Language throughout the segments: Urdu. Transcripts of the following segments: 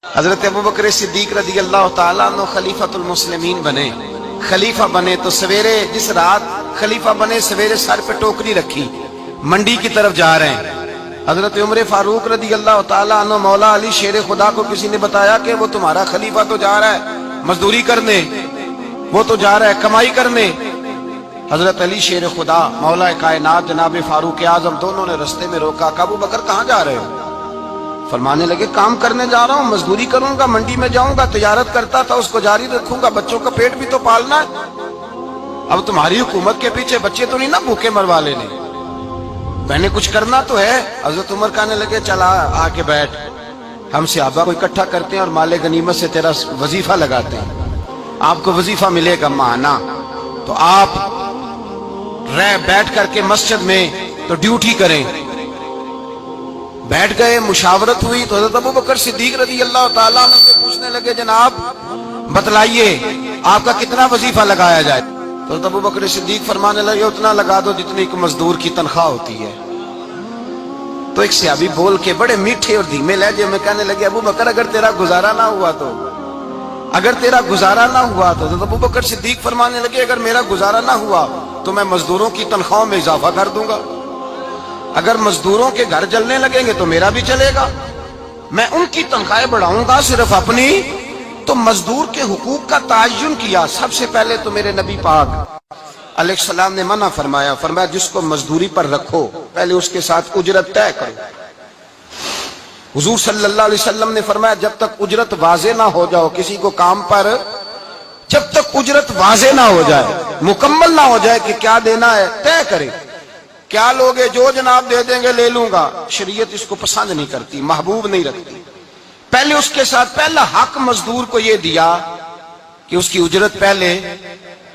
حضرت ابوبکر صدیق رضی اللہ تعالیٰ عنہ خلیفۃ المسلمین بنے، خلیفہ بنے تو سویرے جس رات خلیفہ بنے سویرے سر پہ ٹوکری رکھی، منڈی کی طرف جا رہے ہیں۔ حضرت عمر فاروق رضی اللہ تعالیٰ عنہ مولا علی شیر خدا کو کسی نے بتایا کہ وہ تمہارا خلیفہ تو جا رہا ہے مزدوری کرنے، وہ تو جا رہا ہے کمائی کرنے۔ حضرت علی شیر خدا مولا کائنات جناب فاروق اعظم دونوں نے رستے میں روکا کہ ابوبکر کہاں جا رہے ہو؟ فرمانے لگے کام کرنے جا رہا ہوں، مزدوری کروں گا، منڈی میں جاؤں گا، تجارت کرتا تھا اس کو جاری رکھوں گا، بچوں کا پیٹ بھی تو پالنا ہے۔ اب تمہاری حکومت کے پیچھے بچے تو نہیں نا بھوکے مروا لینے، میں نے کچھ کرنا تو ہے۔ حضرت عمر کہنے لگے چلا آ کے بیٹھ، ہم صحابہ کو اکٹھا کرتے ہیں اور مال غنیمت سے تیرا وظیفہ لگاتے ہیں، آپ کو وظیفہ ملے گا ماہانہ، تو آپ بیٹھ کر کے مسجد میں تو ڈیوٹی کریں۔ بیٹھ گئے، مشاورت ہوئی تو حضرت ابوبکر صدیق رضی اللہ تعالیٰ عنہ سے پوچھنے لگے جناب بتلائیے آپ کا کتنا وظیفہ لگایا جائے؟ تو حضرت ابوبکر صدیق فرمانے لگے اتنا لگا دو جتنی ایک مزدور کی تنخواہ ہوتی ہے۔ تو ایک صحابی بول کے بڑے میٹھے اور دھیمے لہجے میں کہنے لگے ابوبکر اگر تیرا گزارا نہ ہوا تو، اگر تیرا گزارا نہ ہوا تو۔ حضرت ابوبکر صدیق فرمانے لگے اگر میرا گزارا نہ ہوا تو میں مزدوروں کی تنخواہوں میں اضافہ کر دوں گا، اگر مزدوروں کے گھر جلنے لگیں گے تو میرا بھی چلے گا، میں ان کی تنخواہیں بڑھاؤں گا صرف اپنی۔ تو مزدور کے حقوق کا تعین کیا۔ سب سے پہلے تو میرے نبی پاک علیہ السلام نے منع فرمایا، فرمایا جس کو مزدوری پر رکھو پہلے اس کے ساتھ اجرت طے کرو۔ حضور صلی اللہ علیہ وسلم نے فرمایا جب تک اجرت واضح نہ ہو جاؤ کسی کو کام پر، جب تک اجرت واضح نہ ہو جائے، مکمل نہ ہو جائے کہ کیا دینا ہے، طے کرے۔ کیا لوگے جو جناب دے دیں گے لے لوں گا، شریعت اس کو پسند نہیں کرتی، محبوب نہیں رکھتی۔ پہلے اس کے ساتھ پہلا حق مزدور کو یہ دیا کہ اس کی اجرت پہلے،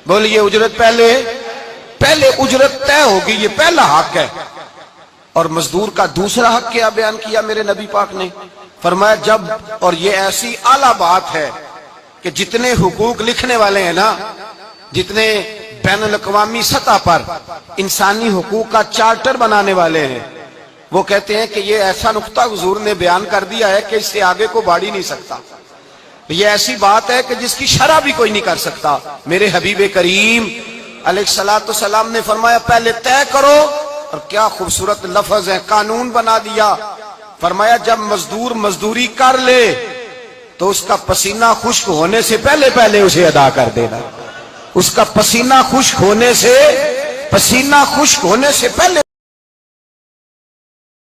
بولیے اجرت پہلے اجرت طے ہوگی، یہ پہلا حق ہے۔ اور مزدور کا دوسرا حق کیا بیان کیا میرے نبی پاک نے؟ فرمایا جب، اور یہ ایسی اعلیٰ بات ہے کہ جتنے حقوق لکھنے والے ہیں نا، جتنے بین الاقوامی سطح پر انسانی حقوق کا چارٹر بنانے والے ہیں، وہ کہتے ہیں کہ یہ ایسا نقطہ حضور نے بیان کر دیا ہے کہ اس سے آگے کو بڑھ ہی نہیں سکتا، یہ ایسی بات ہے کہ جس کی شرح بھی کوئی نہیں کر سکتا۔ میرے حبیب کریم علیہ الصلوۃ والسلام نے فرمایا پہلے طے کرو، اور کیا خوبصورت لفظ ہے، قانون بنا دیا۔ فرمایا جب مزدور مزدوری کر لے تو اس کا پسینہ خشک ہونے سے پہلے اسے ادا کر دینا، اس کا پسینہ خشک ہونے سے پہلے